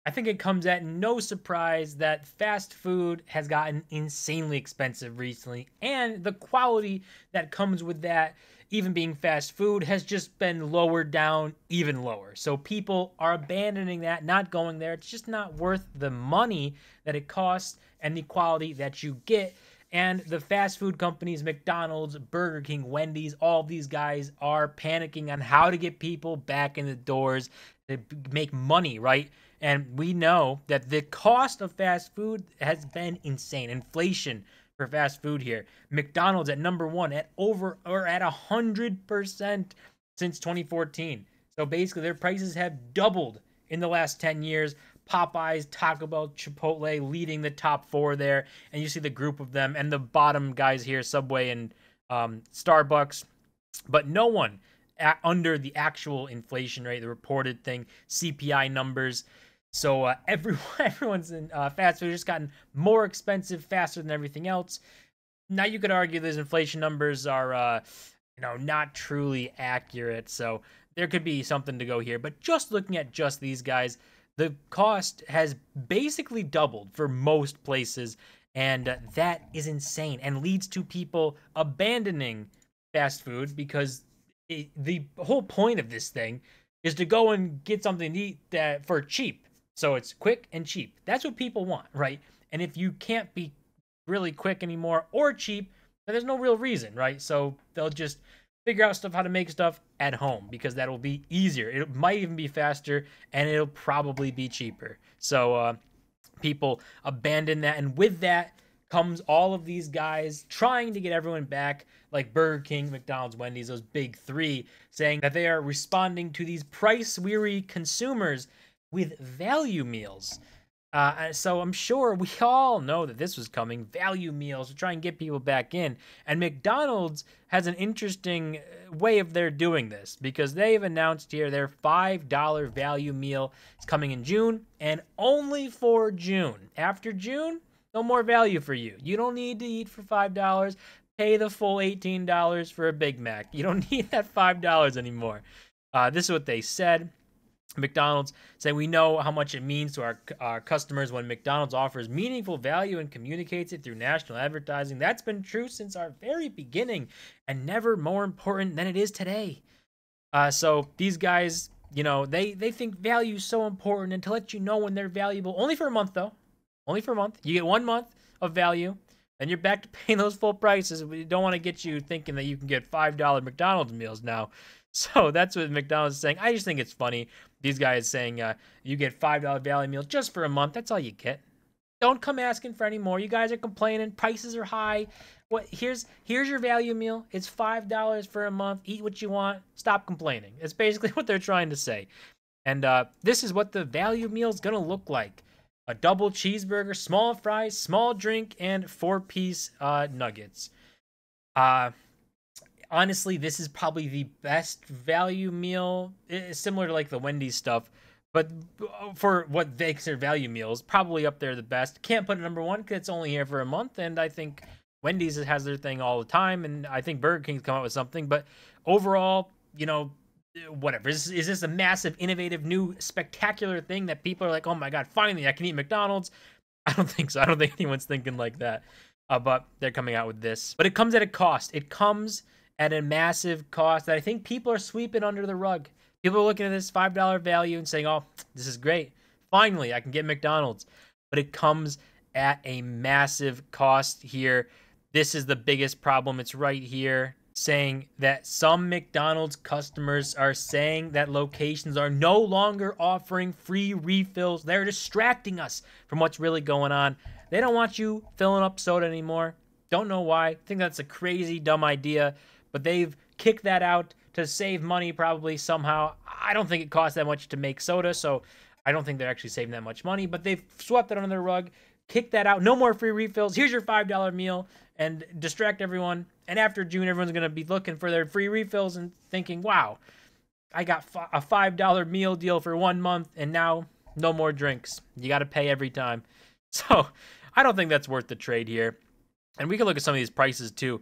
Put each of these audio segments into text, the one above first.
I think it comes at no surprise that fast food has gotten insanely expensive recently, and the quality that comes with that, even being fast food, has just been lowered down even lower. So people are abandoning that, not going there. It's just not worth the money that it costs and the quality that you get. And the fast food companies, McDonald's, Burger King, Wendy's, all these guys are panicking on how to get people back in the doors to make money, right? And we know that the cost of fast food has been insane. Inflation for fast food here. McDonald's at number one at over or at 100% since 2014. So basically, their prices have doubled in the last 10 years. Popeyes, Taco Bell, Chipotle leading the top four there. And you see the group of them and the bottom guys here, Subway and Starbucks. But no one under the actual inflation rate, the reported thing, CPI numbers. So everyone's in fast food just gotten more expensive faster than everything else. Now you could argue those inflation numbers are not truly accurate. So there could be something to go here. But just looking at just these guys, the cost has basically doubled for most places, and that is insane and leads to people abandoning fast food because the whole point of this thing is to go and get something to eat that for cheap. So it's quick and cheap. That's what people want, right? And if you can't be really quick anymore or cheap, then there's no real reason, right? So they'll just figure out stuff how to make stuff at home because that'll be easier. It might even be faster and it'll probably be cheaper. So people abandon that, and with that comes all of these guys trying to get everyone back, like Burger King, McDonald's, Wendy's, those big three, saying that they are responding to these price-weary consumers with value meals. So I'm sure we all know that this was coming. Value meals to try and get people back in. And McDonald's has an interesting way of their doing this because they've announced here their $5 value meal is coming in June and only for June. After June, no more value for you. You don't need to eat for $5. Pay the full $18 for a Big Mac. You don't need that $5 anymore. This is what they said. McDonald's saying, we know how much it means to our customers when McDonald's offers meaningful value and communicates it through national advertising. That's been true since our very beginning and never more important than it is today. So these guys, they think value is so important, and to let you know when they're valuable, only for a month though. Only for a month. You get 1 month of value, and you're back to paying those full prices. We don't want to get you thinking that you can get $5 McDonald's meals now. So that's what McDonald's is saying. I just think it's funny. These guys saying you get $5 value meal just for a month. That's all you get. Don't come asking for any more. You guys are complaining. Prices are high. Here's your value meal. It's $5 for a month. Eat what you want. Stop complaining. It's basically what they're trying to say. And this is what the value meal is going to look like. A double cheeseburger, small fries, small drink, and 4-piece nuggets. Honestly, this is probably the best value meal. It's similar to like the Wendy's stuff, but for what makes their value meals, probably up there the best. Can't put it number one because it's only here for a month, and I think Wendy's has their thing all the time, and I think Burger King's come out with something. But overall, whatever. Is this a massive, innovative, new, spectacular thing that people are like, oh my god, finally I can eat McDonald's? I don't think so. I don't think anyone's thinking like that. But they're coming out with this. But it comes at a cost. It comes at a massive cost that I think people are sweeping under the rug. People are looking at this $5 value and saying, oh, this is great. Finally, I can get McDonald's. But it comes at a massive cost here. This is the biggest problem. It's right here, saying that some McDonald's customers are saying that locations are no longer offering free refills. They're distracting us from what's really going on. They don't want you filling up soda anymore. Don't know why. I think that's a crazy, dumb idea. But they've kicked that out to save money probably somehow. I don't think it costs that much to make soda, so I don't think they're actually saving that much money. But they've swept it under the rug, kicked that out. No more free refills. Here's your $5 meal, and distract everyone. And after June, everyone's going to be looking for their free refills and thinking, wow, I got a $5 meal deal for 1 month, and now no more drinks. You got to pay every time. So I don't think that's worth the trade here. And we can look at some of these prices too.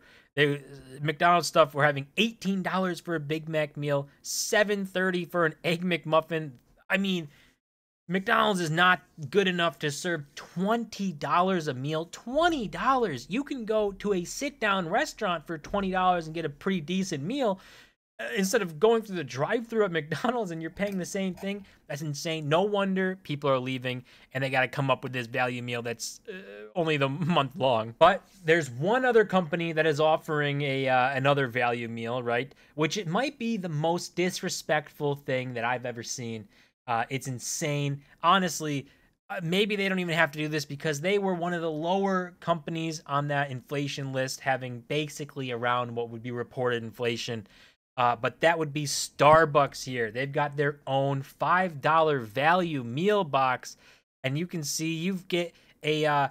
McDonald's stuff, we're having $18 for a Big Mac meal, $7.30 for an Egg McMuffin. I mean, McDonald's is not good enough to serve $20 a meal. $20. You can go to a sit-down restaurant for $20 and get a pretty decent meal instead of going through the drive-thru at McDonald's and you're paying the same thing. That's insane. No wonder people are leaving and they got to come up with this value meal that's only the month long. But there's one other company that is offering a another value meal, right? Which it might be the most disrespectful thing that I've ever seen. It's insane. Honestly, maybe they don't even have to do this because they were one of the lower companies on that inflation list, having basically around what would be reported inflation. But that would be Starbucks here. They've got their own $5 value meal box, and you can see you get a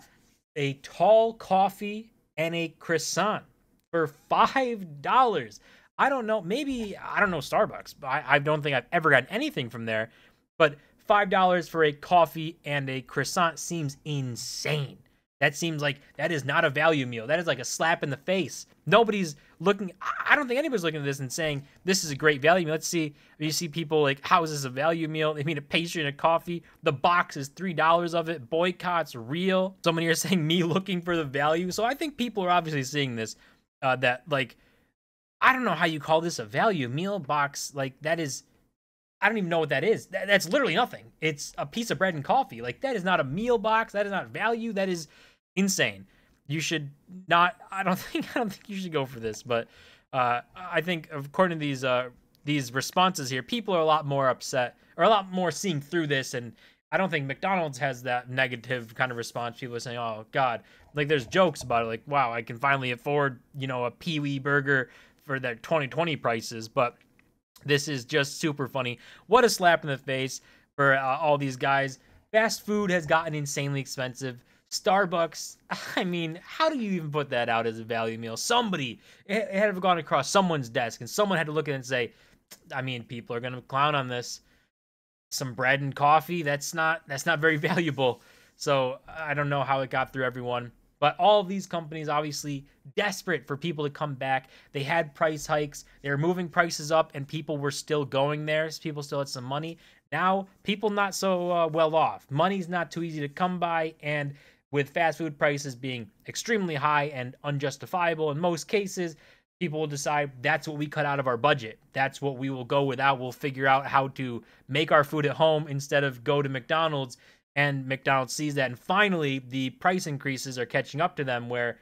tall coffee and a croissant for $5. I don't know. Maybe I don't know Starbucks. I don't think I've ever gotten anything from there. But $5 for a coffee and a croissant seems insane. That seems like that is not a value meal. That is like a slap in the face. Nobody's looking. I don't think anybody's looking at this and saying this is a great value meal. Let's see. You see people like, how is this a value meal? They mean a pastry and a coffee. The box is $3 of it. Boycott's real. Someone here saying me looking for the value. So I think people are obviously seeing this. That like, I don't know how you call this a value meal box. Like that is. I don't even know what that is. That's literally nothing. It's a piece of bread and coffee. Like, that is not a meal box. That is not value. That is insane. You should not. I don't think you should go for this. But I think according to these responses here, people are a lot more upset or a lot more seeing through this. And I don't think McDonald's has that negative kind of response. People are saying, "Oh God," like there's jokes about it. Like, "Wow, I can finally afford a Pee-wee burger for their 2020 prices," but this is just super funny. What a slap in the face for all these guys. Fast food has gotten insanely expensive. Starbucks, I mean, how do you even put that out as a value meal? Somebody, it had to have gone across someone's desk, and someone had to look at it and say, I mean, people are going to clown on this. Some bread and coffee, that's not very valuable. So I don't know how it got through everyone. But all of these companies obviously desperate for people to come back. They had price hikes. They were moving prices up, and people were still going there. So people still had some money. Now, people not so well off. Money's not too easy to come by, and with fast food prices being extremely high and unjustifiable in most cases, people will decide that's what we cut out of our budget. That's what we will go without. We'll figure out how to make our food at home instead of go to McDonald's. And McDonald's sees that, and finally, the price increases are catching up to them where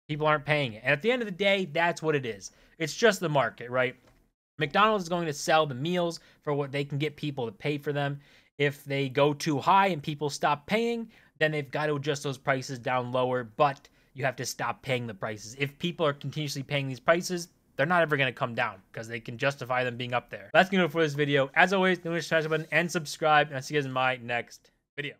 people aren't paying it. And at the end of the day, that's what it is. It's just the market, right? McDonald's is going to sell the meals for what they can get people to pay for them. If they go too high and people stop paying, then they've got to adjust those prices down lower, but you have to stop paying the prices. If people are continuously paying these prices, they're not ever going to come down because they can justify them being up there. That's going to do it for this video. As always, don't forget to smash the button and subscribe, and I'll see you guys in my next video.